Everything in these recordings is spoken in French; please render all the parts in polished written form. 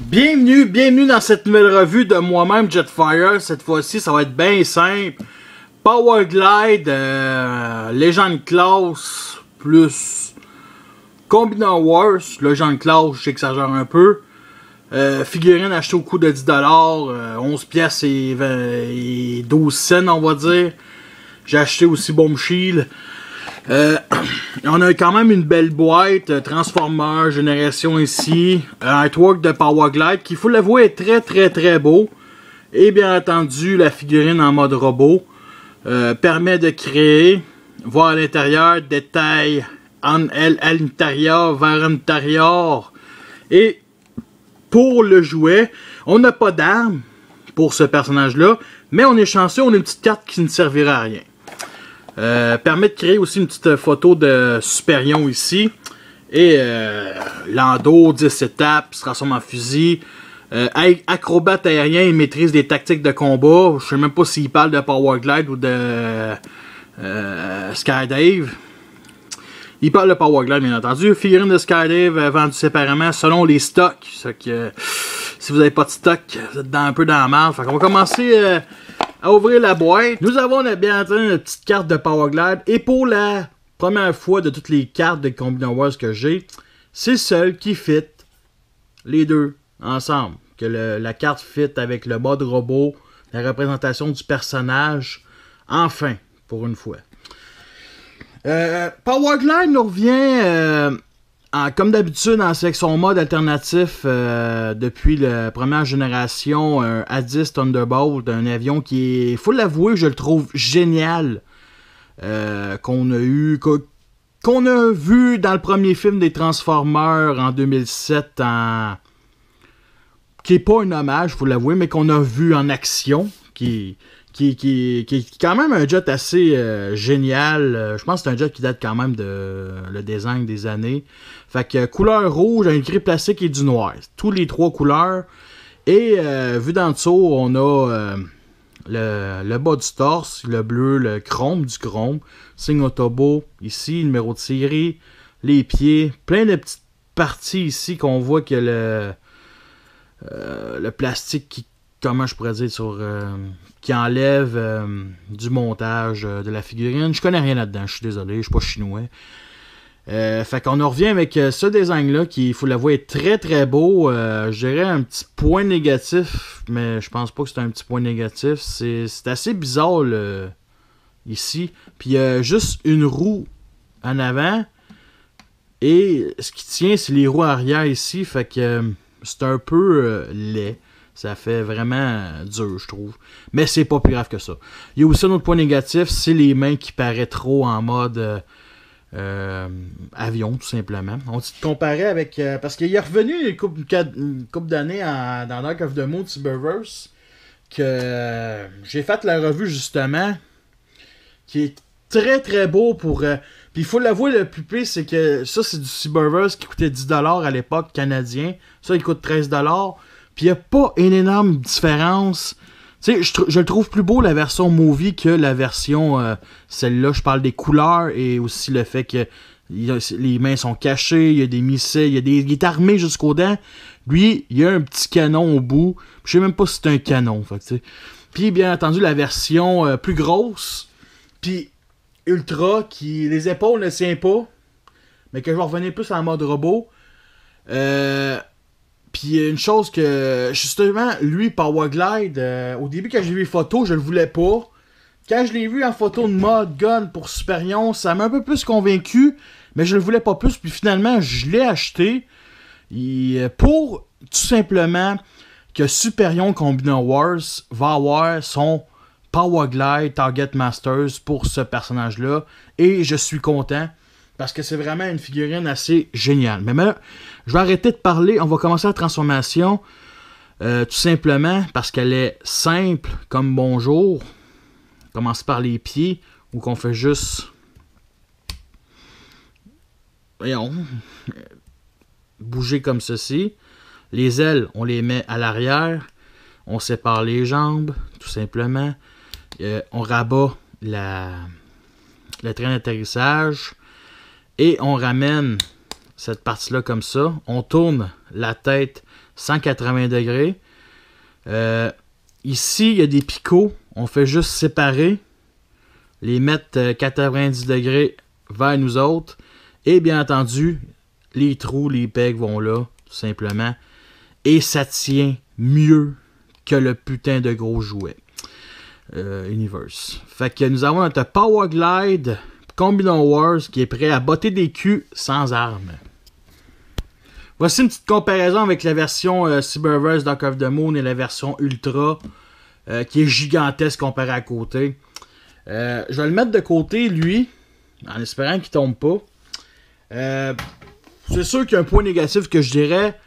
Bienvenue dans cette nouvelle revue de moi-même Jetfire. Cette fois-ci, ça va être bien simple. Powerglide, Legend Class plus Combinant Wars. Legend Class, j'exagère un peu. Figurine achetée au coût de 10$, 11 pièces et 12 cents, on va dire. J'ai acheté aussi Bomb Shield. On a quand même une belle boîte, Transformer, Génération ici, artwork de Powerglide qui, il faut l'avouer, est très beau. Et bien entendu, la figurine en mode robot permet de créer, voir à l'intérieur, détails à l'intérieur, vers l'intérieur. Et pour le jouet, on n'a pas d'arme pour ce personnage-là, mais on est chanceux, on a une petite carte qui ne servira à rien. Permet de créer aussi une petite photo de Superion ici. Et Lando, 10 étapes, se transforme en fusil. Acrobate aérien, il maîtrise des tactiques de combat. Je sais même pas s'il parle de Powerglide ou de Skydive. Il parle de Powerglide, bien entendu. Figurine de Skydive vendue séparément selon les stocks. Que, si vous n'avez pas de stock, vous êtes un peu dans la merde. Fait qu'on va commencer à ouvrir la boîte. Nous avons bien entendu une petite carte de Powerglide. Et pour la première fois de toutes les cartes de Combinant Wars que j'ai, c'est celle qui fit les deux ensemble. Que la carte fit avec le mode robot, la représentation du personnage. Enfin, pour une fois. Powerglide nous revient comme d'habitude en section mode alternatif depuis la première génération, un A10 Thunderbolt, un avion qui est, faut l'avouer, je le trouve génial, qu'on a vu dans le premier film des Transformers en 2007, qui est pas un hommage, faut l'avouer, mais qu'on a vu en action, qui est quand même un jet assez génial. Je pense que c'est un jet qui date quand même de le design des années. Fait que couleur rouge, un gris plastique et du noir. Tous les trois couleurs. Et vu d'en dessous, on a le bas du torse, le bleu, le chrome du chrome. Signe Autobo, ici, numéro de série. Les pieds, plein de petites parties ici qu'on voit que le plastique qui, comment je pourrais dire, qui enlève du montage de la figurine. Je connais rien là-dedans, je suis désolé, je suis pas chinois. Fait qu'on en revient avec ce design-là qui, il faut l'avouer, est très beau. Je dirais un petit point négatif, mais je pense pas que c'est un petit point négatif. C'est assez bizarre ici. Puis il y a juste une roue en avant. Et ce qui tient, c'est les roues arrière ici. Fait que c'est un peu laid. Ça fait vraiment dur, je trouve. Mais c'est pas plus grave que ça. Il y a aussi un autre point négatif, c'est les mains qui paraissent trop en mode avion, tout simplement. On s'est comparé avec... parce qu'il est revenu une couple d'années dans Dark of the Moon Cyberverse, que j'ai fait la revue, justement, qui est très beau pour... puis il faut l'avouer, le plus pire, c'est que ça, c'est du Cyberverse qui coûtait 10$ à l'époque, canadien. Ça, il coûte 13$. Puis il n'y a pas une énorme différence. Tu sais, je le trouve plus beau la version movie que la version celle-là. Je parle des couleurs et aussi le fait que les mains sont cachées, il y a des missiles, il est armé jusqu'aux dents. Lui, il y a un petit canon au bout. Je sais même pas si c'est un canon. Fait, tu sais. Puis bien entendu, la version plus grosse, puis ultra, qui les épaules ne tient pas, mais que je vais revenir plus en mode robot. Puis une chose que, justement, lui, Powerglide, au début quand j'ai vu les photos, je le voulais pas. Quand je l'ai vu en photo de mode gun pour Superion, ça m'a un peu plus convaincu, mais je le voulais pas plus. Puis finalement, je l'ai acheté pour tout simplement que Superion Combinant Wars va avoir son Powerglide Target Masters pour ce personnage-là. Et je suis content. Parce que c'est vraiment une figurine assez géniale. Mais là, je vais arrêter de parler. On va commencer la transformation. Tout simplement parce qu'elle est simple comme bonjour. Commence par les pieds. Ou qu'on fait juste... Voyons. Bouger comme ceci. Les ailes, on les met à l'arrière. On sépare les jambes. Tout simplement. On rabat le train d'atterrissage. Et on ramène cette partie-là comme ça. On tourne la tête 180 degrés. Ici, il y a des picots. On fait juste séparer, les mettre 90 degrés vers nous autres. Et bien entendu, les trous, les pegs vont là, tout simplement. Et ça tient mieux que le putain de gros jouet. Universe. Fait que nous avons notre Power Glide Combino Wars qui est prêt à botter des culs sans armes. Voici une petite comparaison avec la version Cyberverse Dark of the Moon et la version Ultra qui est gigantesque comparée à côté. Je vais le mettre de côté, lui, en espérant qu'il tombe pas. C'est sûr qu'il y a un point négatif que je dirais.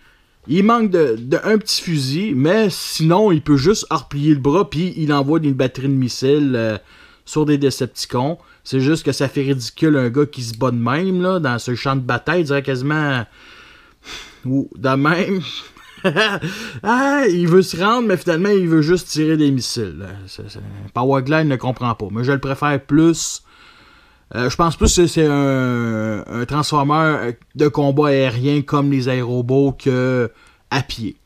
Il manque de un petit fusil, mais sinon, il peut juste replier le bras puis il envoie une batterie de missiles sur des Decepticons. C'est juste que ça fait ridicule un gars qui se bat de même là, dans ce champ de bataille. Il dirait quasiment... Ou de même... ah, il veut se rendre, mais finalement, il veut juste tirer des missiles. Power Glide ne comprend pas, mais je le préfère plus... je pense plus que c'est un transformeur de combat aérien comme les aérobots que à pied.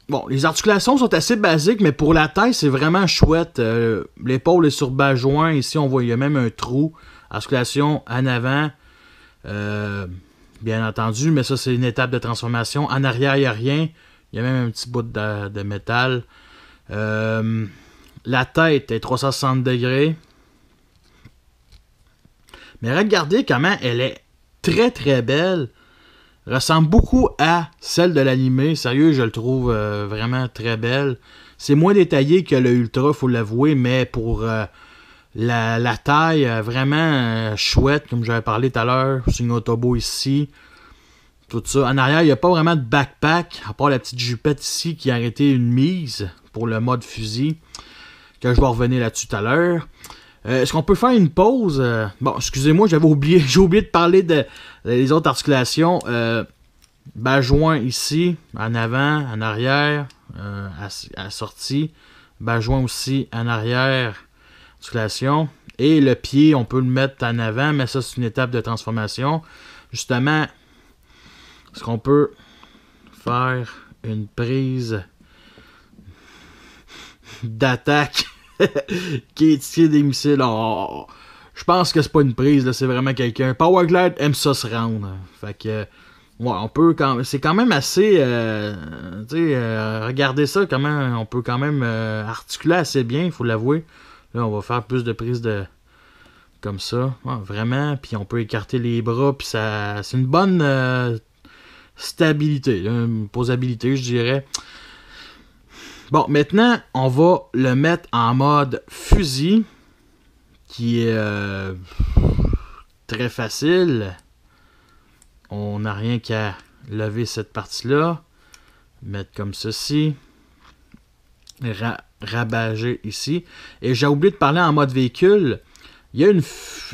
Bon, les articulations sont assez basiques, mais pour la taille, c'est vraiment chouette. L'épaule est sur bas joint. Ici, on voit, il y a même un trou. Articulation en avant. Bien entendu, mais ça, c'est une étape de transformation. En arrière, il n'y a rien. Il y a même un petit bout de métal. La tête est 360 degrés. Mais regardez comment elle est très très belle. Ressemble beaucoup à celle de l'animé. Sérieux, je le trouve vraiment très belle. C'est moins détaillé que le Ultra, faut l'avouer, mais pour la taille, vraiment chouette, comme j'avais parlé tout à l'heure. C'est une autobo ici. Tout ça. En arrière, il n'y a pas vraiment de backpack, à part la petite jupette ici qui a arrêté une mise pour le mode fusil. Que je vais revenir là-dessus tout à l'heure. Est-ce qu'on peut faire une pause? Bon, excusez-moi, j'ai oublié de parler des autres articulations. Bas joint ici, en avant, en arrière, à la sortie. Bas joint aussi en arrière, articulation. Et le pied, on peut le mettre en avant, mais ça, c'est une étape de transformation. Justement, est-ce qu'on peut faire une prise d'attaque qui tire des missiles? Oh, je pense que c'est pas une prise, là, c'est vraiment quelqu'un. Power Glide aime ça se rendre. Fait que, ouais, on peut c'est quand même assez. Regardez ça, comment on peut quand même articuler assez bien, il faut l'avouer. Là, on va faire plus de prises de. Comme ça. Ouais, vraiment. Puis on peut écarter les bras. Puis ça. C'est une bonne stabilité. Une posabilité, je dirais. Bon, maintenant, on va le mettre en mode fusil, qui est très facile. On n'a rien qu'à lever cette partie-là, mettre comme ceci, rabager ici. Et j'ai oublié de parler en mode véhicule. Il y a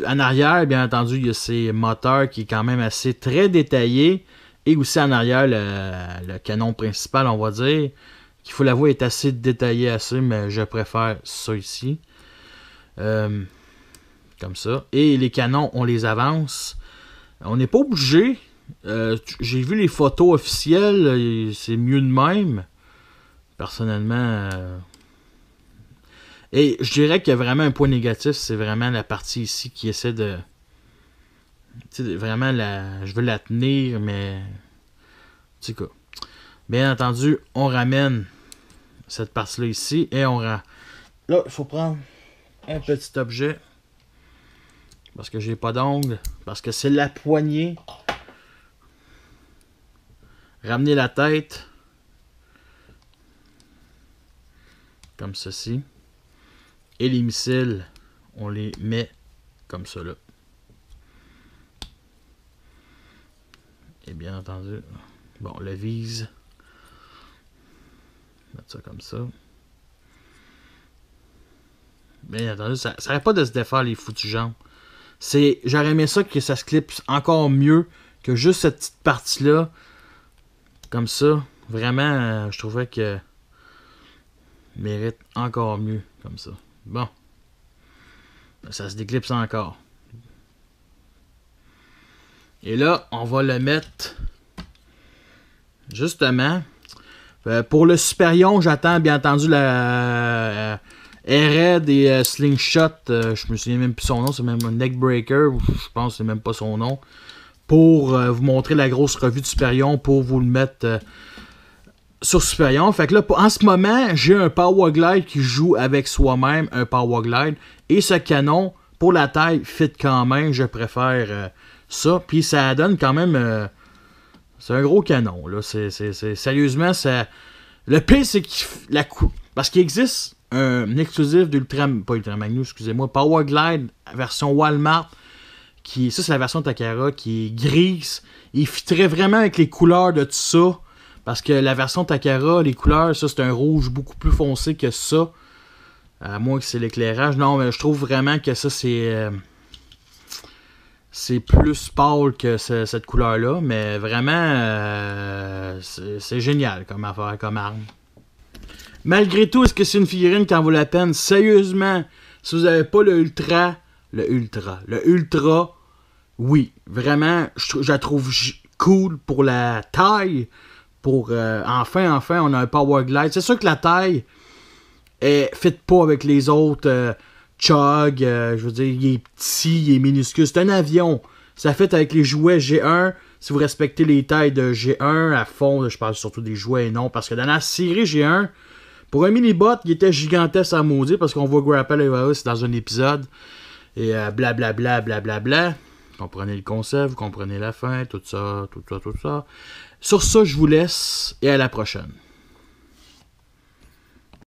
en arrière, bien entendu, il y a ces moteurs qui est quand même assez très détaillé. Et aussi en arrière, le canon principal, on va dire, qu'il faut l'avouer est assez détaillé assez, mais je préfère ça ici. Comme ça. Et les canons, on les avance. On n'est pas obligé. J'ai vu les photos officielles, c'est mieux de même. Personnellement. Et je dirais qu'il y a vraiment un point négatif, c'est vraiment la partie ici qui essaie de... Tu sais, vraiment, je veux la tenir, mais... Tu sais quoi. Bien entendu, on ramène cette partie-là ici, et on Là, il faut prendre un petit objet. Parce que j'ai pas d'ongle. Parce que c'est la poignée. Ramener la tête. Comme ceci. Et les missiles, on les met comme ça là. Et bien entendu, bon, le vise. Mettre ça comme ça. Bien entendu, ça n'arrête pas de se défaire les foutus jambes. J'aurais aimé ça que ça se clipse encore mieux que juste cette petite partie-là. Comme ça. Vraiment, je trouvais que mérite encore mieux comme ça. Bon. Ça se déclipse encore. Et là, on va le mettre justement. Pour le Superion, j'attends bien entendu la Airhead et Slingshot. Je me souviens même plus son nom, c'est même un Neckbreaker. Je pense que c'est même pas son nom. Pour vous montrer la grosse revue de Superion, pour vous le mettre sur Superion. Fait que là, en ce moment, j'ai un Powerglide qui joue avec soi-même un Powerglide. Et ce canon, pour la taille, fit quand même. Je préfère ça. Puis ça donne quand même... c'est un gros canon, là. Sérieusement, ça... Le pire, c'est qu'il... Parce qu'il existe un exclusif pas Ultra Magnus, excusez-moi, Powerglide, version Walmart, ça, c'est la version Takara, qui est grise. Il fitterait vraiment avec les couleurs de tout ça. Parce que la version Takara, les couleurs, ça, c'est un rouge beaucoup plus foncé que ça. À moins que c'est l'éclairage. Non, mais je trouve vraiment que ça, c'est plus pâle que cette couleur-là, mais vraiment, c'est génial comme affaire, comme arme. Malgré tout, est-ce que c'est une figurine qui en vaut la peine? Sérieusement, si vous n'avez pas le Ultra, oui, vraiment, je la trouve cool pour la taille, enfin, on a un Powerglide. C'est sûr que la taille ne fit pas avec les autres... Chug, je veux dire, il est petit, il est minuscule. C'est un avion. Ça fait avec les jouets G1. Si vous respectez les tailles de G1 à fond, je parle surtout des jouets et non. Parce que dans la série G1, pour un mini-bot, il était gigantesque à maudit. Parce qu'on voit Grapple et Wallace dans un épisode. Et blablabla, blablabla. Vous comprenez le concept, vous comprenez la fin, tout ça. Sur ça, je vous laisse et à la prochaine.